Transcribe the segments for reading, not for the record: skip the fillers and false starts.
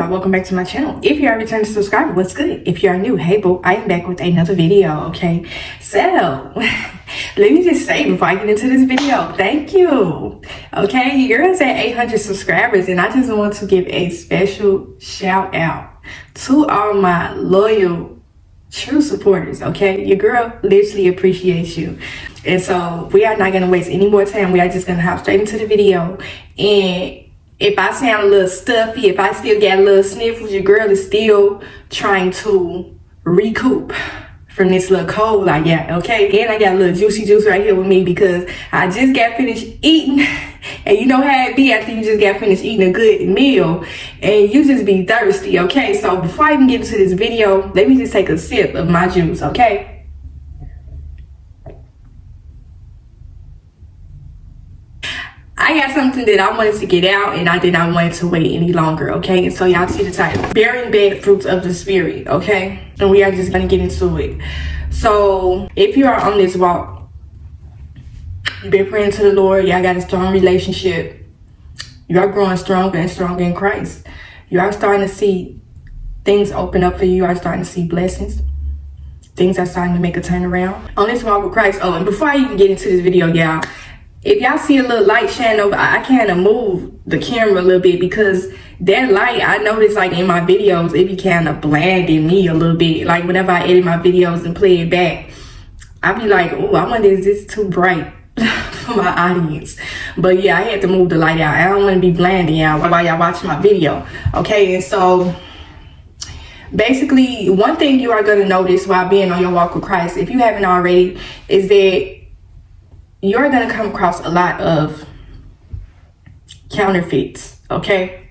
welcome back to my channel. If you are a returning subscriber, what's good? If you are new, hey boo, I am back with another video, okay? So, let me just say before I get into this video, thank you. Okay, your girl's at 800 subscribers and I just want to give a special shout out to all my loyal, true supporters, okay? Your girl literally appreciates you. And so, we are not going to waste any more time. We are just going to hop straight into the video. And if I sound a little stuffy, if I still got a little sniffles, your girl is still trying to recoup from this little cold I got, okay? And I got a little juicy juice right here with me because I just got finished eating. And you know how it be after you just got finished eating a good meal and you just be thirsty, okay? So before I even get into this video, let me just take a sip of my juice, okay? I got something that I wanted to get out and I did not want it to wait any longer, okay? And so y'all see the title, Bearing Bad Fruits of the Spirit, okay? And we are just gonna get into it. So if you are on this walk, you've been praying to the Lord, y'all got a strong relationship, you are growing stronger and stronger in Christ. You are starting to see things open up for you. You are starting to see blessings. Things are starting to make a turnaround on this walk with Christ. Oh, and before I even get into this video, y'all, if y'all see a little light shining over, I kind of move the camera a little bit because that light, I notice like in my videos, it be kind of blinding me a little bit. Like whenever I edit my videos and play it back, I be like, oh, I wonder is this too bright for my audience? But yeah, I had to move the light out. I don't want to be blinding y'all while y'all watching my video. Okay, and so basically one thing you are going to notice while being on your walk with Christ, if you haven't already, is that you're going to come across a lot of counterfeits, okay?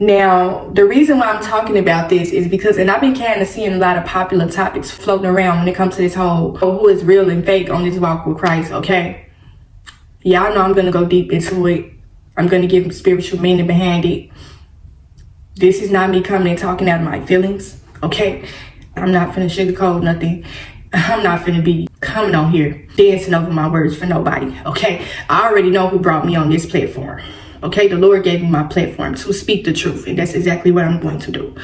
Now, the reason why I'm talking about this is because, and I've been kind of seeing a lot of popular topics floating around when it comes to this whole, who is real and fake on this walk with Christ, okay? Y'all know I'm going to go deep into it. I'm going to give spiritual meaning behind it. This is not me coming and talking out of my feelings, okay? I'm not finna sugarcoat nothing. I'm not finna be coming on here dancing over my words for nobody, okay? I already know who brought me on this platform, okay? The Lord gave me my platform to speak the truth, and that's exactly what I'm going to do.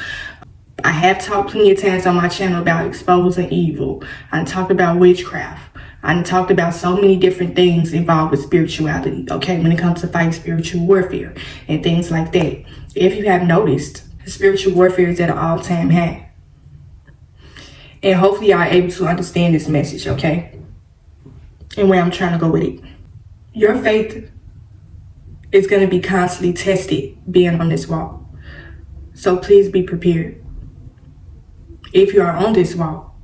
I have talked plenty of times on my channel about exposing evil. I talked about witchcraft. I talked about so many different things involved with spirituality, okay? When it comes to fighting spiritual warfare and things like that. If you have noticed, spiritual warfare is at an all-time high. And hopefully y'all are able to understand this message, okay? And where I'm trying to go with it. Your faith is going to be constantly tested being on this walk. So please be prepared. If you are on this walk,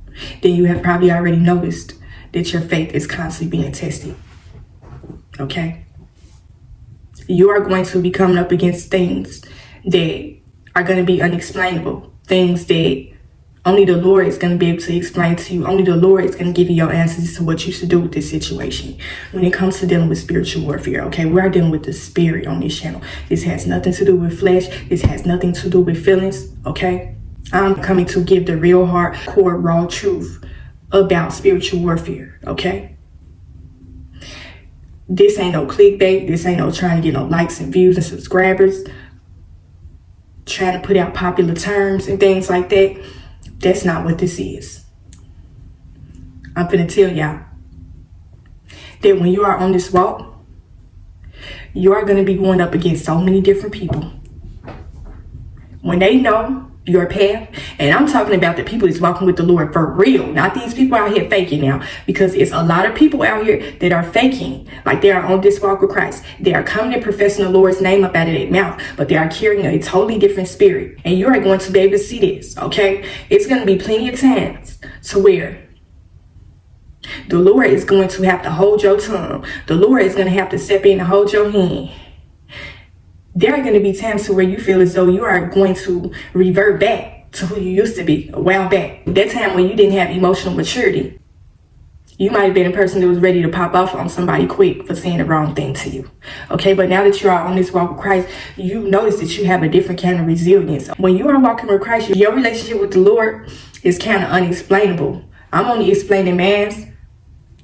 then you have probably already noticed that your faith is constantly being tested, okay? You are going to be coming up against things that are going to be unexplainable. Things that only the Lord is going to be able to explain to you. Only the Lord is going to give you your answers to what you should do with this situation. When it comes to dealing with spiritual warfare, okay, we are dealing with the spirit on this channel. This has nothing to do with flesh. This has nothing to do with feelings, okay? I'm coming to give the real hardcore raw truth about spiritual warfare, okay? This ain't no clickbait. This ain't no trying to get no likes and views and subscribers. Trying to put out popular terms and things like that. That's not what this is. I'm finna tell y'all that when you are on this walk, you are gonna be going up against so many different people. When they know your path, and I'm talking about the people that's walking with the Lord for real, not these people out here faking now, because it's a lot of people out here that are faking, like they are on this walk with Christ. They are coming and professing the Lord's name up out of their mouth, but they are carrying a totally different spirit, and you are going to be able to see this, okay? It's going to be plenty of times to where the Lord is going to have to hold your tongue. The Lord is going to have to step in and hold your hand. There are going to be times to where you feel as though you are going to revert back to who you used to be a while back. That time when you didn't have emotional maturity. You might have been a person that was ready to pop off on somebody quick for saying the wrong thing to you. Okay, but now that you are on this walk with Christ, you notice that you have a different kind of resilience. When you are walking with Christ, your relationship with the Lord is kind of unexplainable. I'm only explaining man's.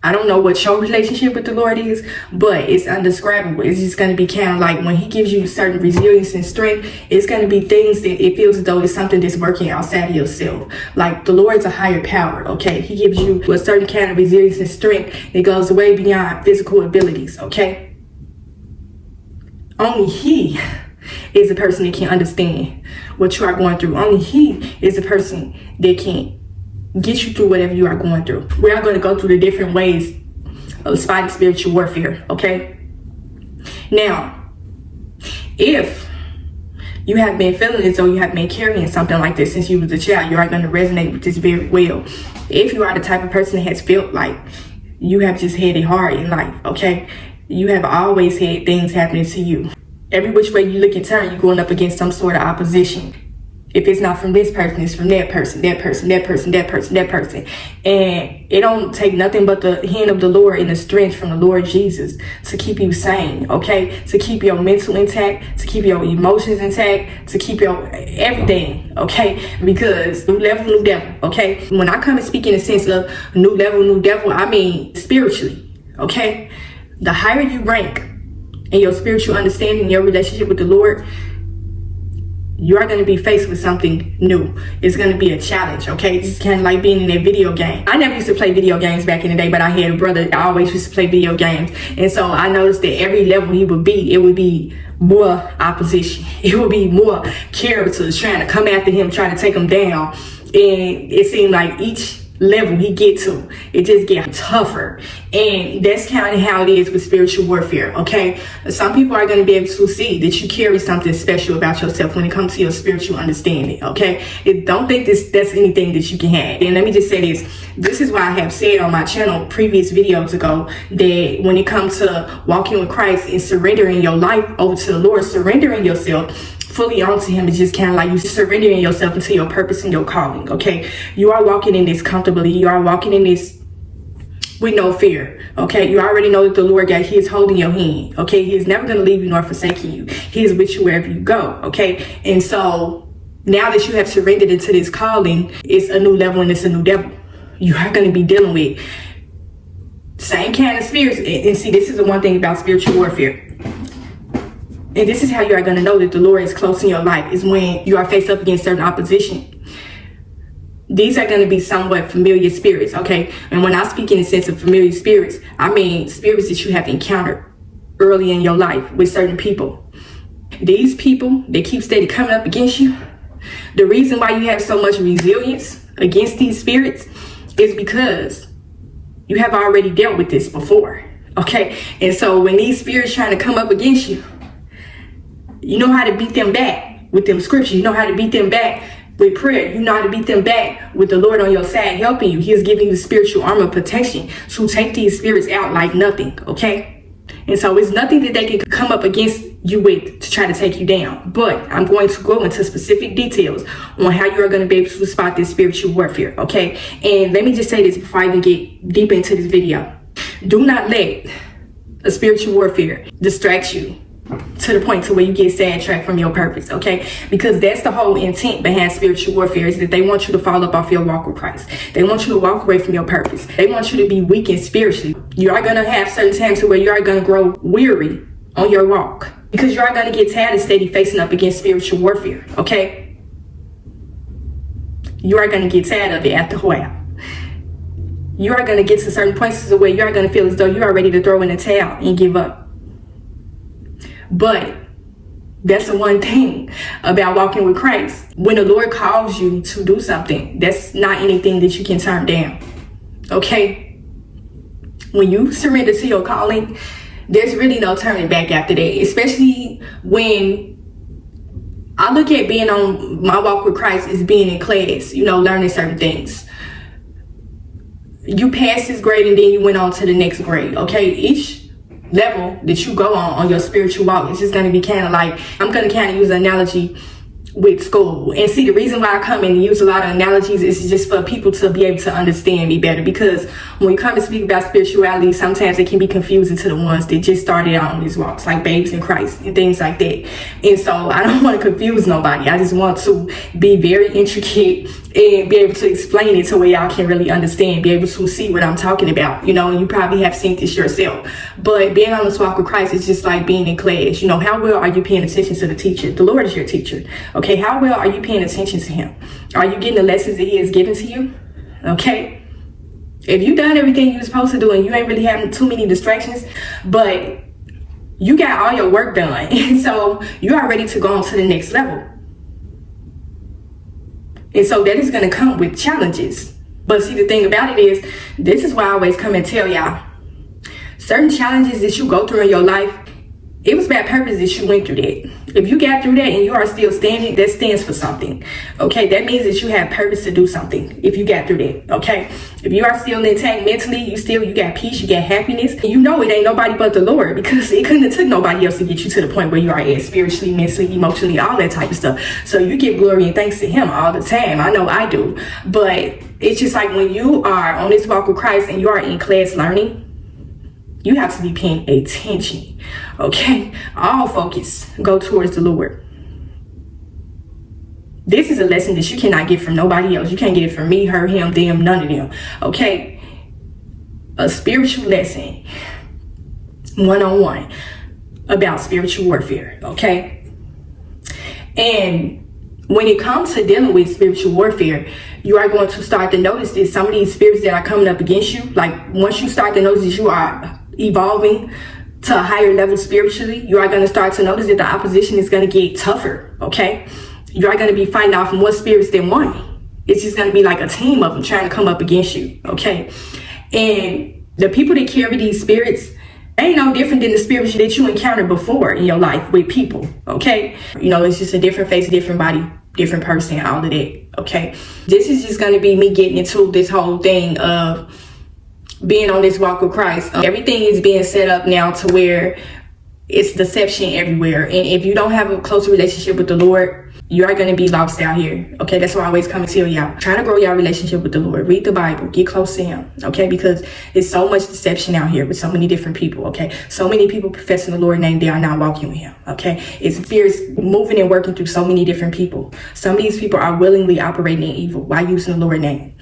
I don't know what your relationship with the Lord is, but it's undescribable. It's just going to be kind of like when he gives you certain resilience and strength, it's going to be things that it feels as though it's something that's working outside of yourself. Like the Lord's a higher power, okay? He gives you a certain kind of resilience and strength that goes way beyond physical abilities, okay? Only he is the person that can understand what you are going through. Only he is the person that can get you through whatever you are going through. We are going to go through the different ways of fighting spiritual warfare, okay? Now, if you have been feeling as though you have been carrying something like this since you was a child, you are going to resonate with this very well. If you are the type of person that has felt like you have just had it hard in life, okay? You have always had things happening to you. Every which way you look and turn, you're going up against some sort of opposition. If it's not from this person, it's from that person, that person, that person, that person, that person. And it don't take nothing but the hand of the Lord and the strength from the Lord Jesus to keep you sane, okay? To keep your mental intact, to keep your emotions intact, to keep your everything, okay? Because new level, new devil, okay? When I come and speak in the sense of new level, new devil, I mean spiritually, okay? The higher you rank in your spiritual understanding, your relationship with the Lord, you are going to be faced with something new. It's going to be a challenge, okay? It's kind of like being in a video game. I never used to play video games back in the day, but I had a brother that always used to play video games. And so I noticed that every level he would beat, it would be more opposition. It would be more characters trying to come after him, trying to take him down. And it seemed like each level he get to, it just gets tougher. And that's kind of how it is with spiritual warfare, okay? Some people are going to be able to see that you carry something special about yourself when it comes to your spiritual understanding, okay? Don't think that's anything that you can have. And let me just say this is why I have said on my channel previous videos ago that when it comes to walking with Christ and surrendering your life over to the Lord, surrendering yourself fully onto him is just kind of like you surrendering yourself into your purpose and your calling, okay? You are walking in this comfortably. You are walking in this with no fear, okay? You already know that the Lord God, he is holding your hand, okay? He is never going to leave you nor forsaking you. He is with you wherever you go, okay? And so now that you have surrendered into this calling, it's a new level and it's a new devil. You are going to be dealing with same kind of spirits. And see, this is the one thing about spiritual warfare. And this is how you are going to know that the Lord is close in your life, is when you are faced up against certain opposition. These are going to be somewhat familiar spirits, okay? And when I speak in the sense of familiar spirits, I mean spirits that you have encountered early in your life with certain people. These people, they keep steady coming up against you. The reason why you have so much resilience against these spirits is because you have already dealt with this before, okay? And so when these spirits trying to come up against you, you know how to beat them back with them scriptures. You know how to beat them back with prayer. You know how to beat them back with the Lord on your side helping you. He is giving you the spiritual armor of protection to take these spirits out like nothing, okay? And so it's nothing that they can come up against you with to try to take you down. But I'm going to go into specific details on how you are going to be able to spot this spiritual warfare, okay? And let me just say this before I even get deep into this video. Do not let a spiritual warfare distract you to the point to where you get sidetracked from your purpose, okay? Because that's the whole intent behind spiritual warfare, is that they want you to fall up off your walk with Christ. They want you to walk away from your purpose. They want you to be weakened spiritually. You are going to have certain times where you are going to grow weary on your walk, because you are going to get tired of steady facing up against spiritual warfare, okay? You are going to get tired of it after a while. You are going to get to certain points where you are going to feel as though you are ready to throw in the towel and give up. But that's the one thing about walking with Christ. When the Lord calls you to do something, that's not anything that you can turn down, okay? When you surrender to your calling, there's really no turning back after that. Especially when I look at being on my walk with Christ as being in class, you know, learning certain things. You passed this grade and then you went on to the next grade, okay? Each level that you go on your spiritual walk, it's just going to be kind of like, I'm going to kind of use an analogy with school. And see, the reason why I come and use a lot of analogies is just for people to be able to understand me better, because when we come to speak about spirituality, sometimes it can be confusing to the ones that just started out on these walks, like babes in Christ and things like that. And so I don't want to confuse nobody. I just want to be very intricate and be able to explain it to where y'all can really understand, be able to see what I'm talking about, you know. And you probably have seen this yourself, but being on this walk with Christ is just like being in class. You know, how well are you paying attention to the teacher? The Lord is your teacher. Okay, how well are you paying attention to him? Are you getting the lessons that he has given to you? Okay, if you done everything you were supposed to do and you ain't really having too many distractions, but you got all your work done, and so you are ready to go on to the next level. And so that is going to come with challenges. But see, the thing about it is, this is why I always come and tell y'all, certain challenges that you go through in your life, it was bad purpose that you went through that. If you got through that and you are still standing, that stands for something. Okay, that means that you have purpose to do something if you got through that. Okay, if you are still intact mentally, you got peace, you got happiness, and you know it ain't nobody but the Lord, because it couldn't have took nobody else to get you to the point where you are at, spiritually, mentally, emotionally, all that type of stuff. So you give glory and thanks to him all the time. I know I do. But it's just like when you are on this walk with Christ and you are in class learning, you have to be paying attention. Okay, all focus go towards the Lord. This is a lesson that you cannot get from nobody else. You can't get it from me, her, him, them, none of them. Okay, a spiritual lesson, one-on-one, about spiritual warfare. Okay, and when it comes to dealing with spiritual warfare, you are going to start to notice that some of these spirits that are coming up against you, like once you start to notice that you are evolving to a higher level spiritually, you are going to start to notice that the opposition is going to get tougher. Okay, you are going to be fighting off more spirits than one. It's just going to be like a team of them trying to come up against you. Okay, and the people that carry these spirits ain't no different than the spirits that you encountered before in your life with people. Okay, you know, it's just a different face, different body, different person, all of that. Okay, this is just going to be me getting into this whole thing of being on this walk with Christ. Everything is being set up now to where it's deception everywhere, and if you don't have a closer relationship with the Lord, you are going to be lost out here. Okay, that's why I always come and tell y'all, try to grow your relationship with the Lord. Read the Bible, get close to him. Okay, because there's so much deception out here with so many different people. Okay, so many people professing the Lord's name, they are not walking with him. Okay, it's spirits moving and working through so many different people. Some of these people are willingly operating in evil while using the Lord's name.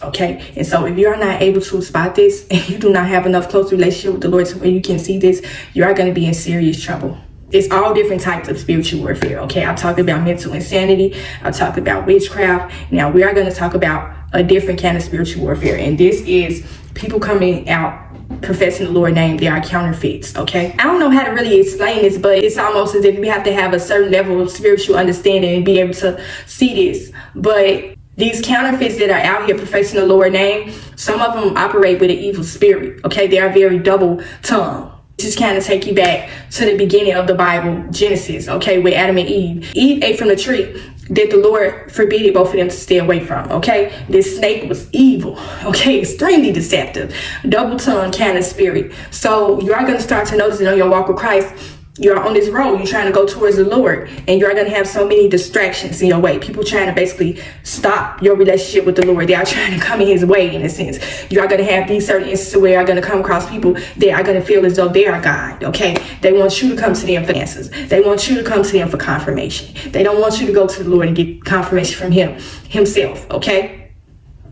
Okay, and so if you are not able to spot this and you do not have enough close relationship with the Lord to where you can see this, you are going to be in serious trouble. It's all different types of spiritual warfare. Okay, I talked about mental insanity, I talked about witchcraft. Now we are going to talk about a different kind of spiritual warfare, and this is people coming out professing the Lord's name. They are counterfeits. Okay, I don't know how to really explain this, but it's almost as if you have to have a certain level of spiritual understanding and be able to see this. But these counterfeits that are out here professing the Lord's name, some of them operate with an evil spirit. Okay, they are very double-tongued. Just kind of take you back to the beginning of the Bible, Genesis, okay, with Adam and Eve. Eve ate from the tree that the Lord forbade both of them to stay away from, okay? This snake was evil, okay, extremely deceptive, double-tongued kind of spirit. So you are going to start to notice that on your walk with Christ, you're on this road, you're trying to go towards the Lord, and you're going to have so many distractions in your way. People trying to basically stop your relationship with the Lord. They are trying to come in his way, in a sense. You are going to have these certain instances where you're going to come across people that are going to feel as though they are God, okay? They want you to come to them for answers. They want you to come to them for confirmation. They don't want you to go to the Lord and get confirmation from him, himself, okay?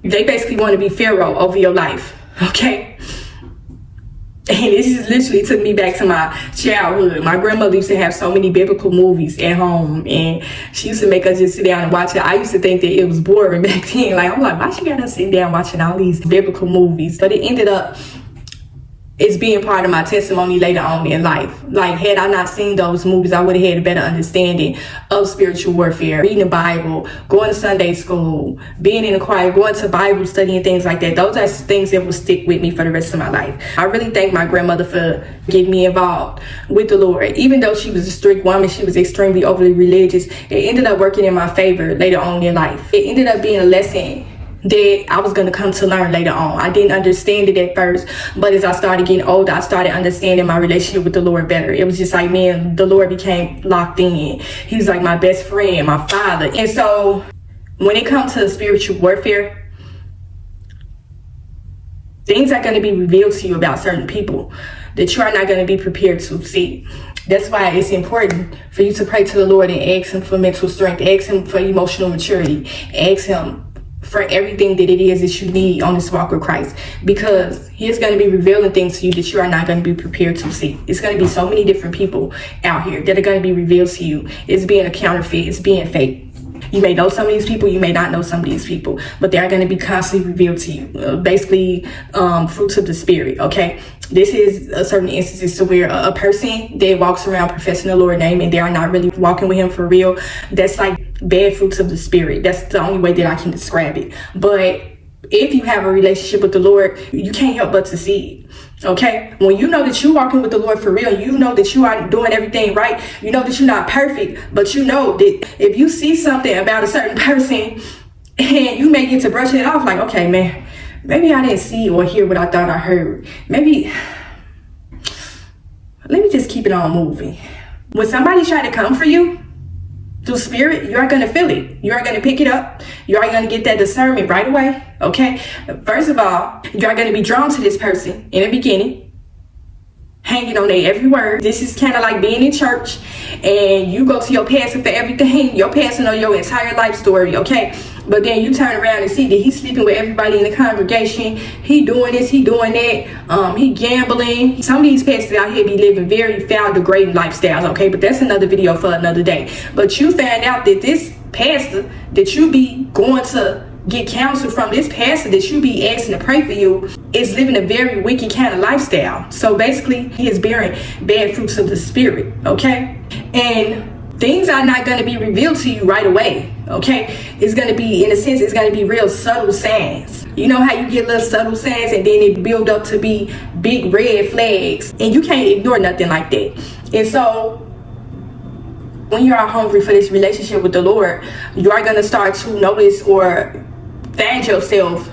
They basically want to be Pharaoh over your life, okay? And this just literally took me back to my childhood. My grandmother used to have so many biblical movies at home, and she used to make us just sit down and watch it. I used to think that it was boring back then. Like, I'm like, why she got us sitting down watching all these biblical movies? But it ended up it's being part of my testimony later on in life. Like, had I not seen those movies, I would have had a better understanding of spiritual warfare, reading the Bible, going to Sunday school, being in the choir, going to Bible study and things like that. Those are things that will stick with me for the rest of my life. I really thank my grandmother for getting me involved with the Lord. Even though she was a strict woman, she was extremely overly religious, it ended up working in my favor later on in life. It ended up being a lesson that I was going to come to learn later on. I didn't understand it at first, but as I started getting older, I started understanding my relationship with the Lord better. It was just like, man, the Lord became locked in. He was like my best friend, my father. And so when it comes to spiritual warfare, things are going to be revealed to you about certain people that you are not going to be prepared to see. That's why it's important for you to pray to the Lord and ask him for mental strength, ask him for emotional maturity, ask him for everything that it is that you need on this walk with Christ, because he is going to be revealing things to you that you are not going to be prepared to see. It's going to be so many different people out here that are going to be revealed to you. It's being a counterfeit. It's being fake. You may know some of these people, you may not know some of these people, but they are going to be constantly revealed to you. Basically, fruits of the spirit, okay? This is a certain instances to where a person that walks around professing the Lord's name and they are not really walking with him for real. That's like bad fruits of the spirit. That's the only way that I can describe it. But if you have a relationship with the Lord, you can't help but to see it. Okay, when you know that you're walking with the Lord for real, you know that you are doing everything right, you know that you're not perfect, but you know that if you see something about a certain person and you may get to brushing it off like, okay, man, maybe I didn't see or hear what I thought I heard. Maybe, let me just keep it on moving. When somebody try to come for you through spirit, you are going to feel it. You are going to pick it up. You are going to get that discernment right away. Okay. First of all, you are going to be drawn to this person in the beginning, hanging on their every word. This is kind of like being in church and you go to your pastor for everything. Your pastor know your entire life story. Okay. But then you turn around and see that he's sleeping with everybody in the congregation. He doing this, he doing that. He gambling. Some of these pastors out here be living very foul, degrading lifestyles. Okay, but that's another video for another day. But you find out that this pastor that you be going to get counsel from, this pastor that you be asking to pray for you, is living a very wicked kind of lifestyle. So basically, he is bearing bad fruits of the spirit. Okay, and things are not going to be revealed to you right away. Okay, it's going to be, in a sense, it's going to be real subtle signs. You know how you get little subtle signs and then it build up to be big red flags, and you can't ignore nothing like that. And so when you are hungry for this relationship with the Lord, you are going to start to notice or find yourself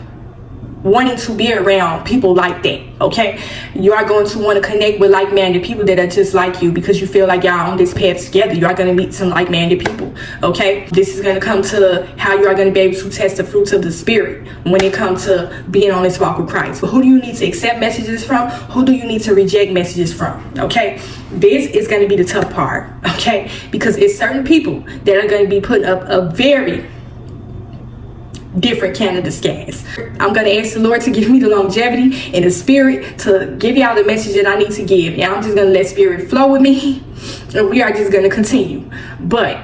wanting to be around people like that. Okay, you are going to want to connect with like-minded people that are just like you, because you feel like y'all on this path together. You are going to meet some like-minded people. Okay, this is going to come to how you are going to be able to test the fruits of the spirit when it comes to being on this walk with Christ. But who do you need to accept messages from? Who do you need to reject messages from? Okay, this is going to be the tough part. Okay, because it's certain people that are going to be putting up a very different kind of disguise. I'm going to ask the Lord to give me the longevity and the spirit to give y'all the message that I need to give. And I'm just going to let spirit flow with me, and we are just going to continue. But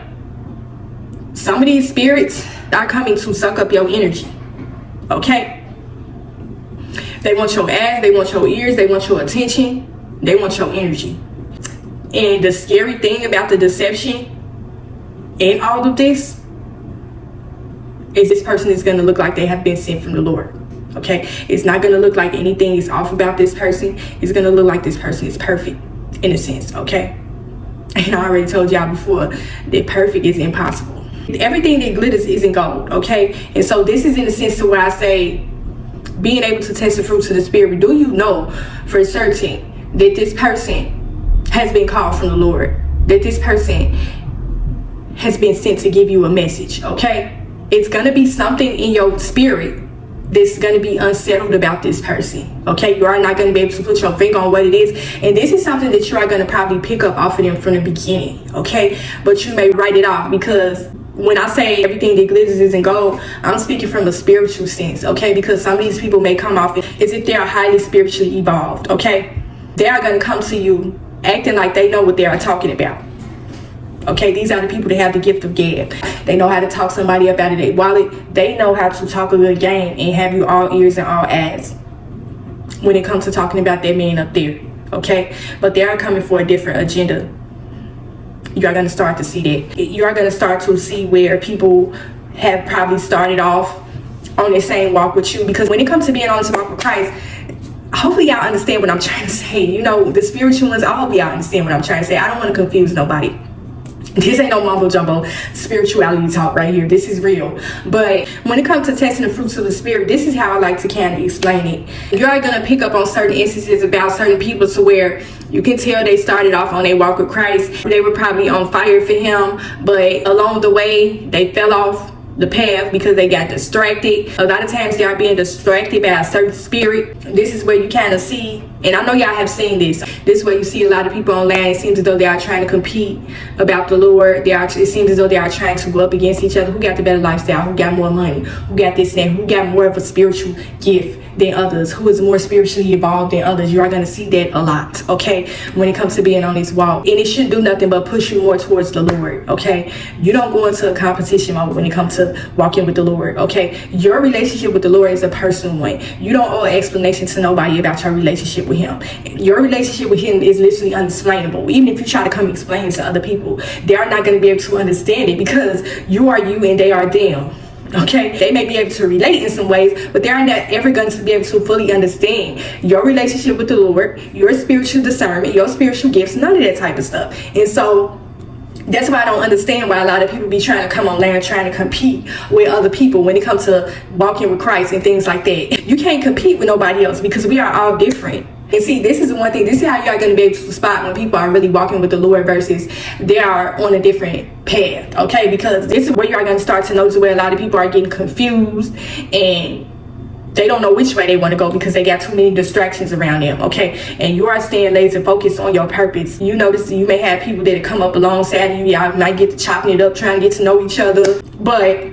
some of these spirits are coming to suck up your energy. Okay, they want your eyes, they want your ears, they want your attention, they want your energy. And the scary thing about the deception in all of this is this person is going to look like they have been sent from the Lord. Okay, it's not going to look like anything is off about this person. It's going to look like this person is perfect in a sense. Okay, and I already told y'all before that perfect is impossible. Everything that glitters isn't gold. Okay, and so this is in a sense to where I say being able to test the fruits of the spirit. Do you know for certain that this person has been called from the Lord, that this person has been sent to give you a message? Okay, it's going to be something in your spirit that's going to be unsettled about this person. Okay, you are not going to be able to put your finger on what it is, and this is something that you are going to probably pick up off of them from the beginning. Okay, but you may write it off, because when I say everything that glitters isn't gold, I'm speaking from a spiritual sense. Okay, because some of these people may come off as if they are highly spiritually evolved. Okay, they are going to come to you acting like they know what they are talking about. Okay, these are the people that have the gift of gab. They know how to talk somebody up out of their wallet. They know how to talk a good game and have you all ears and all eyes when it comes to talking about that man up there. Okay, but they are coming for a different agenda. You are going to start to see that. You are going to start to see where people have probably started off on the same walk with you, because when it comes to being on this walk with Christ, hopefully y'all understand what I'm trying to say. You know, the spiritual ones, I hope y'all understand what I'm trying to say. I don't want to confuse nobody. This ain't no mumbo jumbo spirituality talk right here. This is real. But when it comes to testing the fruits of the spirit, this is how I like to kind of explain it. You're going to pick up on certain instances about certain people to where you can tell they started off on their walk with Christ. They were probably on fire for him, but along the way they fell off the path because they got distracted. A lot of times they are being distracted by a certain spirit. This is where you kind of see, and I know y'all have seen this. This is where you see a lot of people online. It seems as though they are trying to compete about the Lord. It seems as though they are trying to go up against each other. Who got the better lifestyle? Who got more money? Who got this and that? Who got more of a spiritual gift than others? Who is more spiritually evolved than others? You are going to see that a lot, okay, when it comes to being on this walk. And it shouldn't do nothing but push you more towards the Lord, okay? You don't go into a competition mode when it comes to walking with the Lord, okay? Your relationship with the Lord is a personal one. You don't owe an explanation to nobody about your relationship with him. Your relationship with him is literally unexplainable. Even if you try to come explain it to other people, they are not going to be able to understand it because you are you and they are them. Okay, they may be able to relate in some ways, but they are not ever going to be able to fully understand your relationship with the Lord, your spiritual discernment, your spiritual gifts, none of that type of stuff. And so that's why I don't understand why a lot of people be trying to come online trying to compete with other people when it comes to walking with Christ and things like that. You can't compete with nobody else because we are all different. And see, this is the one thing, this is how you are going to be able to spot when people are really walking with the Lord versus they are on a different path, okay? Because this is where you are going to start to notice where a lot of people are getting confused and they don't know which way they want to go because they got too many distractions around them, okay? And you are staying laser focused on your purpose. You notice you may have people that come up alongside you. Y'all might get to chopping it up, trying to get to know each other, but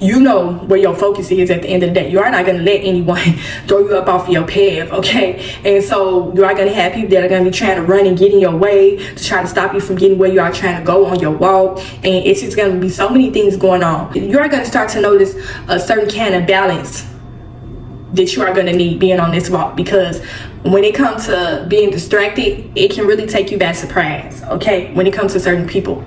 you know where your focus is at the end of the day. You are not going to let anyone throw you up off of your path, okay? And so you are going to have people that are going to be trying to run and get in your way to try to stop you from getting where you are trying to go on your walk. And it's just going to be so many things going on. You are going to start to notice a certain kind of balance that you are going to need being on this walk, because when it comes to being distracted, it can really take you by surprise, okay, when it comes to certain people.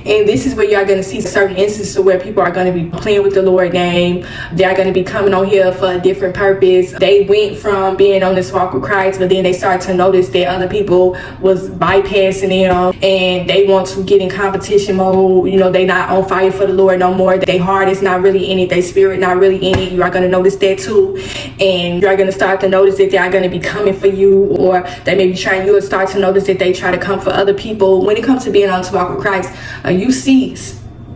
And this is where you are going to see certain instances where people are going to be playing with the Lord name. They are going to be coming on here for a different purpose. They went from being on this walk with Christ, but then they start to notice that other people was bypassing them and they want to get in competition mode. You know, they not on fire for the Lord no more. Their heart is not really in it. Their spirit not really in it. You are going to notice that too. And you are going to start to notice that they are going to be coming for you, or they may be trying. You will start to notice that they try to come for other people. When it comes to being on this walk with Christ, you see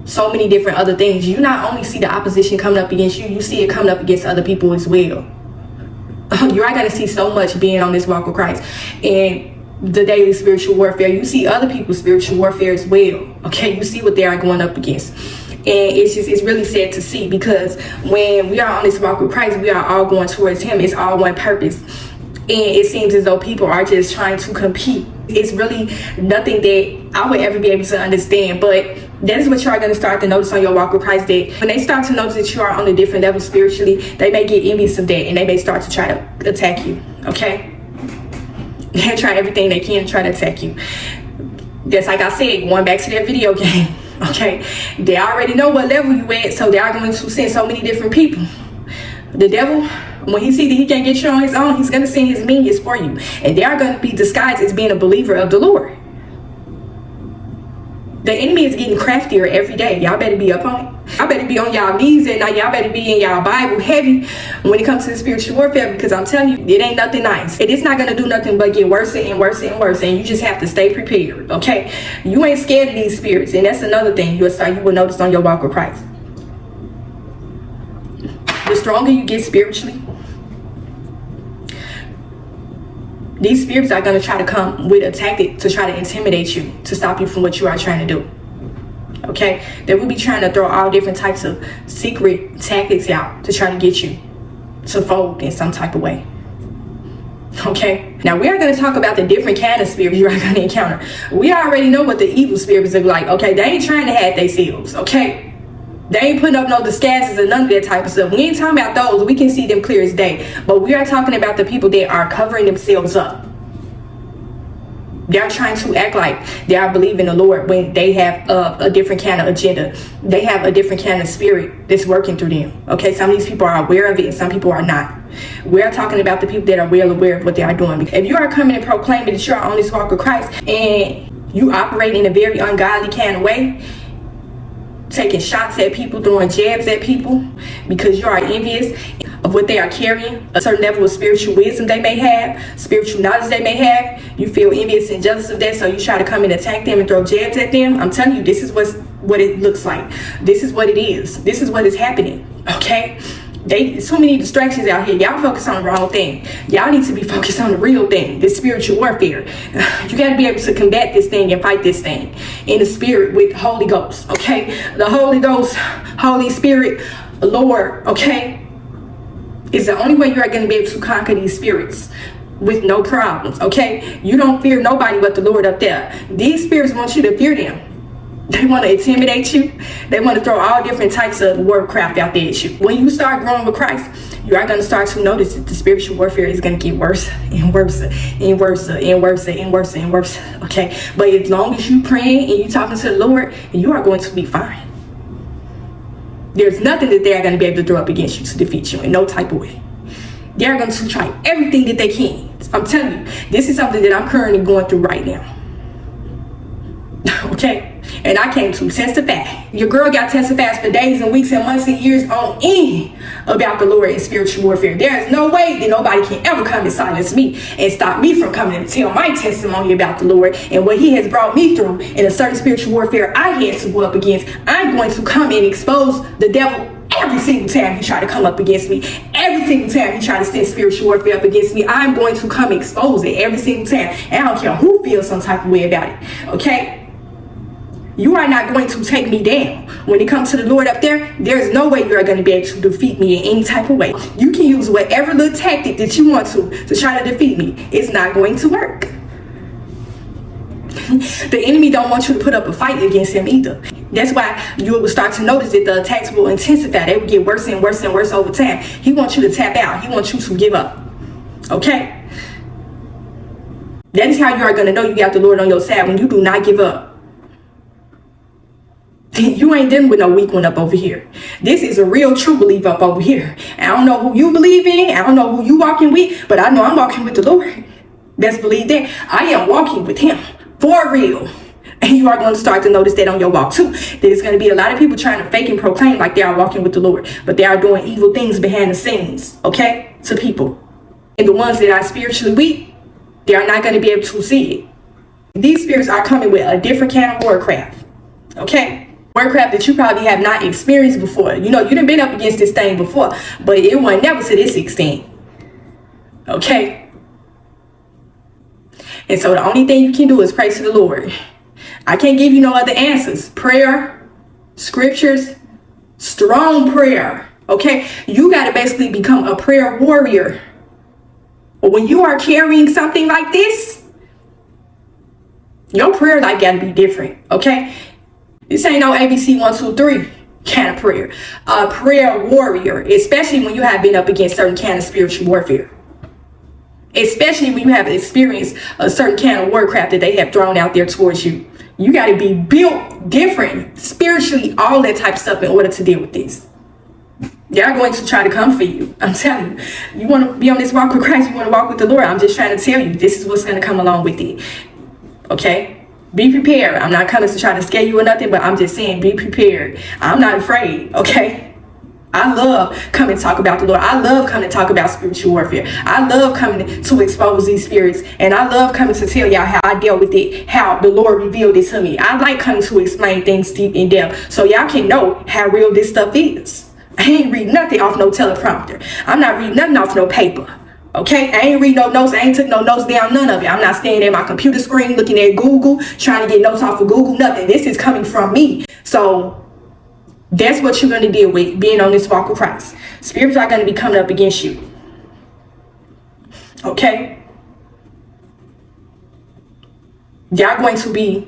so many different other things. You not only see the opposition coming up against you, you see it coming up against other people as well. You are going to see so much being on this walk with Christ and the daily spiritual warfare. You see other people's spiritual warfare as well, okay? You see what they are going up against. And it's really sad to see, because when we are on this walk with Christ, we are all going towards him. It's all one purpose. And it seems as though people are just trying to compete. It's really nothing that I would ever be able to understand, but that is what you are going to start to notice on your walk with Christ, that when they start to notice that you are on a different level spiritually, they may get envious of that and they may start to try to attack you, okay? They try everything they can to try to attack you. Just like I said, going back to that video game, okay? They already know what level you at, so they are going to send so many different people. The devil, when he sees that he can't get you on his own, he's going to send his minions for you. And they are going to be disguised as being a believer of the Lord. The enemy is getting craftier every day. Y'all better be up on it. Y'all better be on y'all knees at night. Y'all better be in y'all Bible heavy when it comes to the spiritual warfare, because I'm telling you, it ain't nothing nice. It is not going to do nothing but get worse and worse and worse. And you just have to stay prepared, okay? You ain't scared of these spirits. And that's another thing you will notice on your walk with Christ. The stronger you get spiritually, these spirits are going to try to come with a tactic to try to intimidate you, to stop you from what you are trying to do. Okay? They will be trying to throw all different types of secret tactics out to try to get you to fold in some type of way. Okay? Now we are going to talk about the different kind of spirits you are going to encounter. We already know what the evil spirits look like. Okay? They ain't trying to hide themselves. Okay? They ain't putting up no disguises or none of that type of stuff. We ain't talking about those. We can see them clear as day. But we are talking about the people that are covering themselves up. They are trying to act like they are believing the Lord when they have a different kind of agenda. They have a different kind of spirit that's working through them. Okay, some of these people are aware of it and some people are not. We're talking about the people that are well aware of what they are doing. If you are coming and proclaiming that you are on this walk with Christ and You operate in a very ungodly kind of way, taking shots at people, throwing jabs at people because you are envious of what they are carrying, a certain level of spiritual wisdom they may have, spiritual knowledge they may have. You feel envious and jealous of that, so you try to come and attack them and throw jabs at them. I'm telling you, this is what it looks like. This is what it is. This is what is happening, okay? So many distractions out here. Y'all focus on the wrong thing. Y'all need to be focused on the real thing, this spiritual warfare. You got to be able to combat this thing and fight this thing in the spirit with Holy Ghost, okay? The Holy Ghost, Holy Spirit, Lord, okay, is the only way you are going to be able to conquer these spirits with no problems, okay? You don't fear nobody but the Lord up there. These spirits want you to fear them. They want to intimidate you. They want to throw all different types of wordcraft out there at you. When you start growing with Christ, you are going to start to notice that the spiritual warfare is going to get worse and worse and worse and worse and worse and worse. Okay, but as long as you praying and you talking to the Lord, you are going to be fine. There's nothing that they are going to be able to throw up against you to defeat you in no type of way. They are going to try everything that they can. I'm telling you, this is something that I'm currently going through right now. Okay. And I came to testify. Your girl got testifies for days and weeks and months and years on end about the Lord and spiritual warfare. There is no way that nobody can ever come and silence me and stop me from coming and tell my testimony about the Lord and what he has brought me through in a certain spiritual warfare I had to go up against. I'm going to come and expose the devil every single time he try to come up against me. Every single time he try to send spiritual warfare up against me, I'm going to come expose it every single time. And I don't care who feels some type of way about it. Okay? You are not going to take me down. When it comes to the Lord up there, there's no way you are going to be able to defeat me in any type of way. You can use whatever little tactic that you want to try to defeat me. It's not going to work. The enemy don't want you to put up a fight against him either. That's why you will start to notice that the attacks will intensify. They will get worse and worse and worse over time. He wants you to tap out. He wants you to give up. Okay? That is how you are going to know you got the Lord on your side, when you do not give up. You ain't dealing with no weak one up over here. This is a real true believer up over here. I don't know who you believe in. I don't know who you walking with, but I know I'm walking with the Lord. Best believe that. I am walking with him for real. And you are going to start to notice that on your walk too. There's going to be a lot of people trying to fake and proclaim like they are walking with the Lord, but they are doing evil things behind the scenes, okay, to people. And the ones that are spiritually weak, they are not going to be able to see it. These spirits are coming with a different kind of warcraft, okay? Warcraft that you probably have not experienced before. You know, you done been up against this thing before, but it wasn't never to this extent. Okay? And so the only thing you can do is pray to the Lord. I can't give you no other answers. Prayer, scriptures, strong prayer. Okay? You got to basically become a prayer warrior. But when you are carrying something like this, your prayer life got to be different. Okay? This ain't no ABC 1, 2, 3 kind of prayer. A prayer warrior, especially when you have been up against certain kind of spiritual warfare. Especially when you have experienced a certain kind of warcraft that they have thrown out there towards you. You got to be built different, spiritually, all that type of stuff in order to deal with this. They're going to try to come for you. I'm telling you. You want to be on this walk with Christ, you want to walk with the Lord. I'm just trying to tell you, this is what's going to come along with it. Okay? Be prepared. I'm not coming to try to scare you or nothing, but I'm just saying, be prepared. I'm not afraid, okay? I love coming to talk about the Lord. I love coming to talk about spiritual warfare. I love coming to expose these spirits. And I love coming to tell y'all how I dealt with it, how the Lord revealed it to me. I like coming to explain things deep in depth so y'all can know how real this stuff is. I ain't read nothing off no teleprompter. I'm not reading nothing off no paper. Okay, I ain't read no notes. I ain't took no notes down, none of it. I'm not standing at my computer screen looking at Google, trying to get notes off of Google, nothing. This is coming from me. So that's what you're going to deal with being on this walk with Christ. Spirits are going to be coming up against you. Okay? They're going to be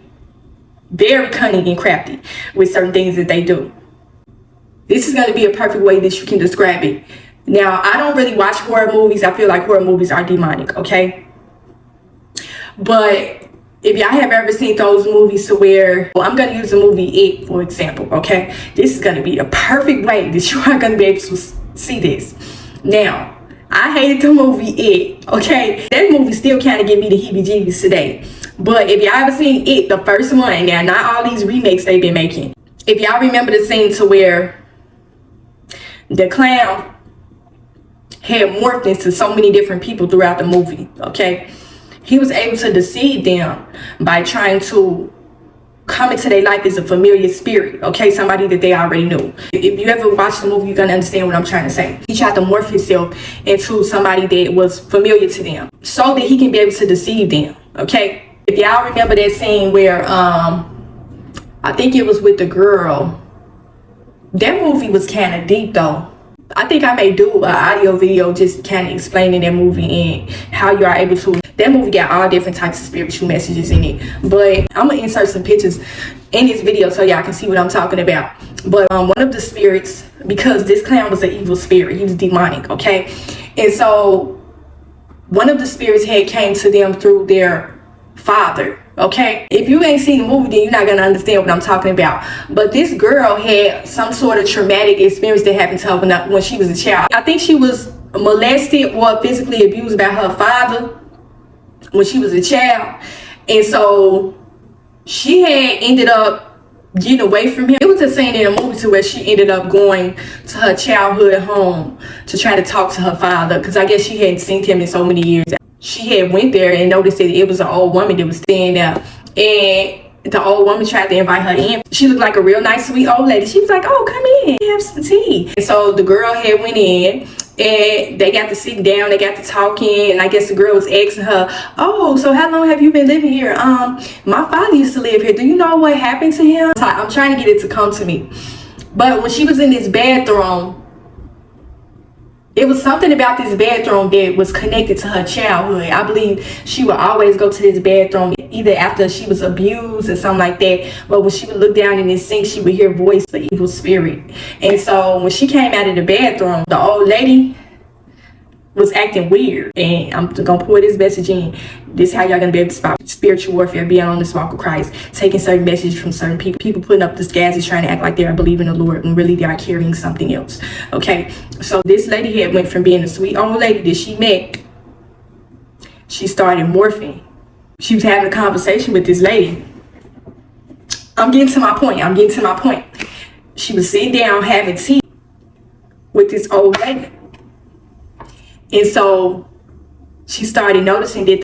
very cunning and crafty with certain things that they do. This is going to be a perfect way that you can describe it. Now, I don't really watch horror movies. I feel like horror movies are demonic, okay? But if y'all have ever seen those movies to where, well, I'm going to use the movie It, for example, okay? This is going to be the perfect way that you are going to be able to see this. Now, I hated the movie It, okay? That movie still kind of give me the heebie-jeebies today. But if y'all ever seen It, the first one, now not all these remakes they've been making. If y'all remember the scene to where the clown had morphed into so many different people throughout the movie, okay? He was able to deceive them by trying to come into their life as a familiar spirit, okay? Somebody that they already knew. If you ever watch the movie, you're gonna understand what I'm trying to say. He tried to morph himself into somebody that was familiar to them so that he can be able to deceive them, okay? If y'all remember that scene where, I think it was with the girl, that movie was kind of deep though. I think I may do an audio video just kind of explaining that movie and how you are able to. That movie got all different types of spiritual messages in it. But I'm going to insert some pictures in this video so y'all can see what I'm talking about. But one of the spirits, because this clown was an evil spirit, he was demonic, okay? And so one of the spirits had came to them through their father, okay? If you ain't seen the movie, then you're not gonna understand what I'm talking about. But this girl had some sort of traumatic experience that happened to her when she was a child. I think she was molested or physically abused by her father when she was a child. And so she had ended up getting away from him. It was a scene in a movie to where she ended up going to her childhood home to try to talk to her father, because I guess she hadn't seen him in so many years. She had went there and noticed that it was an old woman that was staying there, and the old woman tried to invite her in. She looked like a real nice, sweet old lady. She was like, "Oh, come in, have some tea." And so the girl had went in and they got to sit down, they got to talking, and I guess the girl was asking her, "Oh, so how long have you been living here?" My father used to live here. Do you know what happened to him? So I'm trying to get it to come to me. But when she was in this bathroom, it was something about this bathroom that was connected to her childhood. I believe she would always go to this bathroom either after she was abused or something like that. But when she would look down in this sink, she would hear a voice of the evil spirit. And so when she came out of the bathroom, the old lady was acting weird. And I'm gonna pour this message in. This is how y'all gonna be able to spot spiritual warfare, being on this walk with Christ, taking certain messages from certain people. People putting up disguises, trying to act like they are believing the Lord when really they are carrying something else. Okay, so this lady had went from being a sweet old lady that she met, she started morphing. She was having a conversation with this lady. I'm getting to my point. She was sitting down having tea with this old lady. And so she started noticing that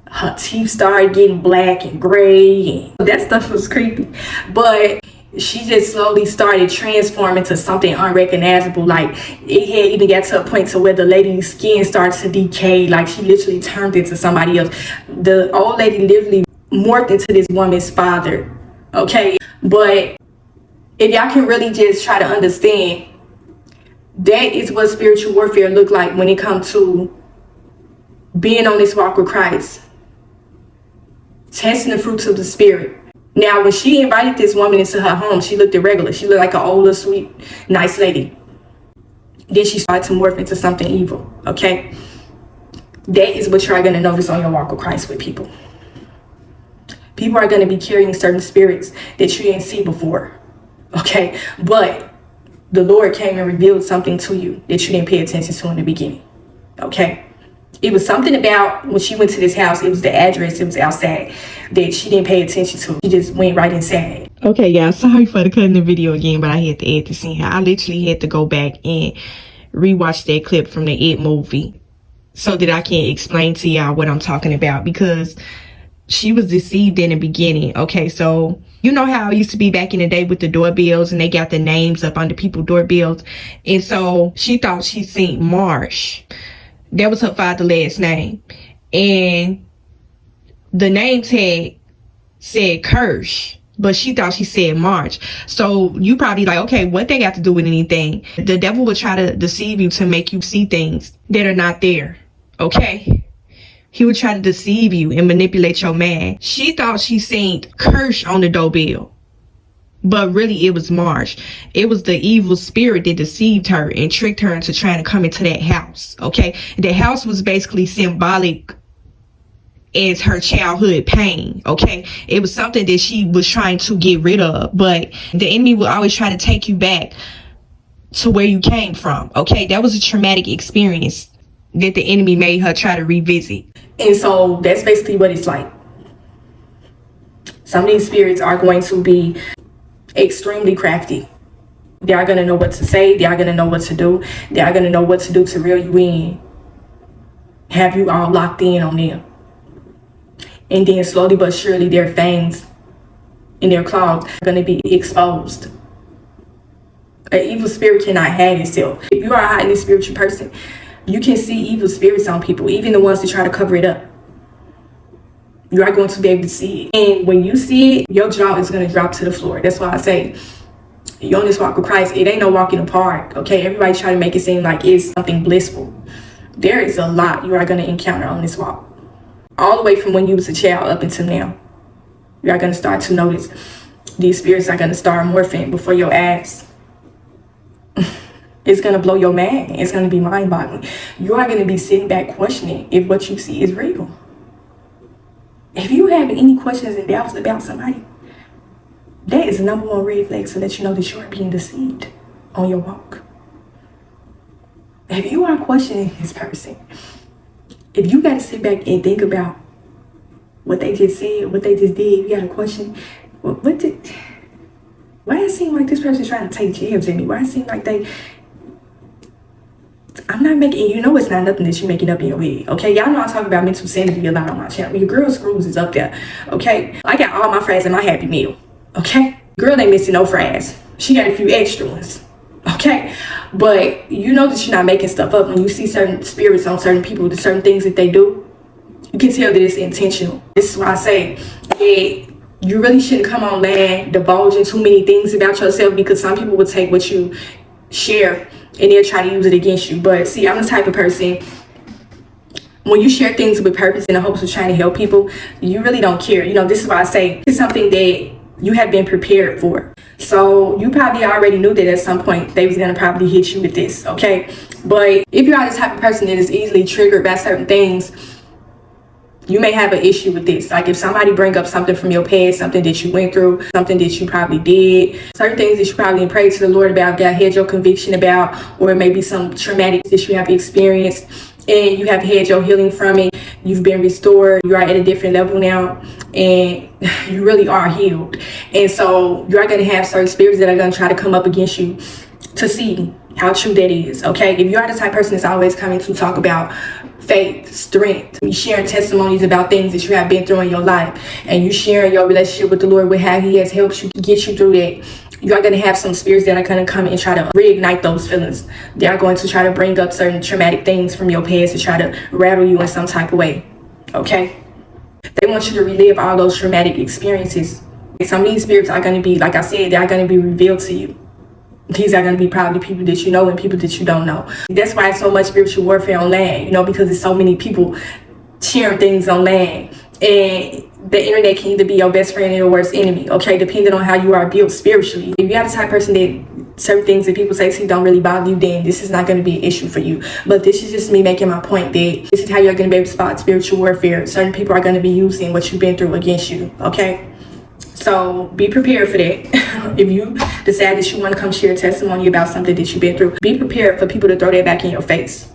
her teeth started getting black and gray, and that stuff was creepy. But she just slowly started transforming to something unrecognizable. Like, it had even got to a point to where the lady's skin started to decay. Like, she literally turned into somebody else. The old lady literally morphed into this woman's father, okay? But if y'all can really just try to understand, that is what spiritual warfare look like when it comes to being on this walk with Christ, testing the fruits of the spirit. Now, when she invited this woman into her home, she looked irregular. She looked like an older, sweet, nice lady. Then she started to morph into something evil, okay? That is what you're going to notice on your walk with Christ with people. People are going to be carrying certain spirits that you didn't see before, okay? But the Lord came and revealed something to you that you didn't pay attention to in the beginning, okay? It was something about when she went to this house, it was the address, it was outside, that she didn't pay attention to. She just went right inside. Okay, y'all, sorry for the cutting the video again, but I had to add this in here. I literally had to go back and rewatch that clip from the It movie so that I can explain to y'all what I'm talking about, because she was deceived in the beginning. Okay, so you know how it used to be back in the day with the doorbells and they got the names up under people's doorbells, and so she thought she seen Marsh. That was her father's last name, and the name tag said Kirsch, but she thought she said March. So you probably like, okay, what they got to do with anything? The devil will try to deceive you to make you see things that are not there, okay? He would try to deceive you and manipulate your mind. She thought she seen Kirsch on the doorbell, but really it was Marsh. It was the evil spirit that deceived her and tricked her into trying to come into that house, okay? The house was basically symbolic as her childhood pain, okay? It was something that she was trying to get rid of, but the enemy will always try to take you back to where you came from, okay? That was a traumatic experience that the enemy made her try to revisit. And so that's basically what it's like. Some of these spirits are going to be extremely crafty. They are going to know what to say. They are going to know what to do. They are going to know what to do to reel you in. Have you all locked in on them. And then slowly but surely their fangs and their claws are going to be exposed. An evil spirit cannot hide itself. If you are a highly spiritual person, you can see evil spirits on people, even the ones that try to cover it up. You are going to be able to see it. And when you see it, your jaw is going to drop to the floor. That's why I say, you're on this walk with Christ. It ain't no walk in the park, okay? Everybody try to make it seem like it's something blissful. There is a lot you are going to encounter on this walk. All the way from when you was a child up until now. You are going to start to notice these spirits are going to start morphing before your eyes. It's going to blow your mind. It's going to be mind-boggling. You are going to be sitting back questioning if what you see is real. If you have any questions and doubts about somebody, that is the number one red flag so that you know that you are being deceived on your walk. If you are questioning this person, if you got to sit back and think about what they just said, what they just did, you got to question, why it seem like this person's trying to take jabs at me? Why it seem like I'm not making, you know, it's not nothing that you're making up in your head, okay? Y'all know I talk about mental sanity a lot on my channel. Your girl Screws is up there, okay? I got all my fries in my Happy Meal, okay? Girl ain't missing no fries. She got a few extra ones, okay? But you know that you're not making stuff up when you see certain spirits on certain people, the certain things that they do. You can tell that it's intentional. This is why I say that you really shouldn't come online divulging too many things about yourself, because some people will take what you share and they'll try to use it against you. But see, I'm the type of person, when you share things with purpose in the hopes of trying to help people, you really don't care. You know, this is why I say it's something that you have been prepared for. So you probably already knew that at some point they was going to probably hit you with this, okay? But if you are the type of person that is easily triggered by certain things, you may have an issue with this. Like if somebody bring up something from your past, something that you went through, something that you probably did, certain things that you probably prayed to the Lord about, that had your conviction about, or maybe some traumatic that you have experienced and you have had your healing from it. You've been restored. You are at a different level now and you really are healed. And so you are going to have certain spirits that are going to try to come up against you to see how true that is, okay? If you are the type of person that's always coming to talk about faith, strength, you sharing testimonies about things that you have been through in your life, and you sharing your relationship with the Lord, with how he has helped you get you through that, you are going to have some spirits that are going to come and try to reignite those feelings. They are going to try to bring up certain traumatic things from your past to try to rattle you in some type of way, okay? They want you to relive all those traumatic experiences. Some of these spirits are going to be, like I said, they are going to be revealed to you. These are going to be probably people that you know and people that you don't know. That's why it's so much spiritual warfare online, you know, because there's so many people sharing things online. And the internet can either be your best friend or your worst enemy, okay, depending on how you are built spiritually. If you are the type of person that certain things that people say to you don't really bother you, then this is not going to be an issue for you. But this is just me making my point that this is how you're going to be able to spot spiritual warfare. Certain people are going to be using what you've been through against you, okay? So be prepared for that. If you decide that you want to come share a testimony about something that you've been through, be prepared for people to throw that back in your face.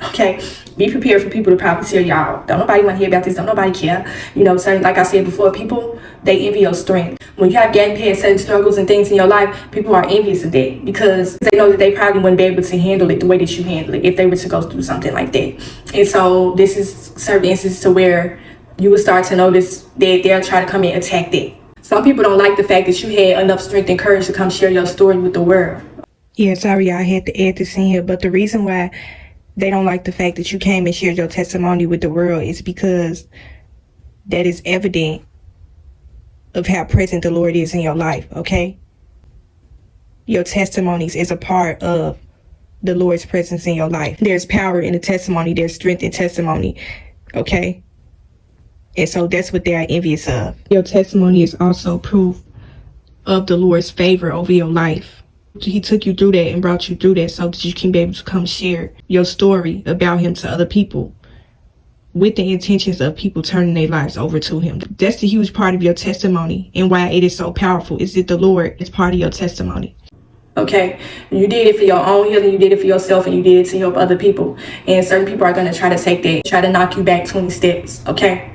Okay? Be prepared for people to probably tell y'all, don't nobody want to hear about this, don't nobody care. You know, certain, like I said before, people, they envy your strength. When you have gotten past certain struggles and things in your life, people are envious of that because they know that they probably wouldn't be able to handle it the way that you handle it if they were to go through something like that. And so this is certain instances to where you will start to notice that they'll try to come in and attack that. Some people don't like the fact that you had enough strength and courage to come share your story with the world. Yeah, sorry, I had to add this in here, but the reason why they don't like the fact that you came and shared your testimony with the world is because that is evident of how present the Lord is in your life, okay? Your testimonies is a part of the Lord's presence in your life. There's power in the testimony, there's strength in testimony, okay? And so that's what they are envious of. Your testimony is also proof of the Lord's favor over your life. He took you through that and brought you through that so that you can be able to come share your story about him to other people with the intentions of people turning their lives over to him. That's the huge part of your testimony, and why it is so powerful is that the Lord is part of your testimony. Okay, you did it for your own healing, you did it for yourself, and you did it to help other people. And certain people are going to try to take that, try to knock you back 20 steps. Okay,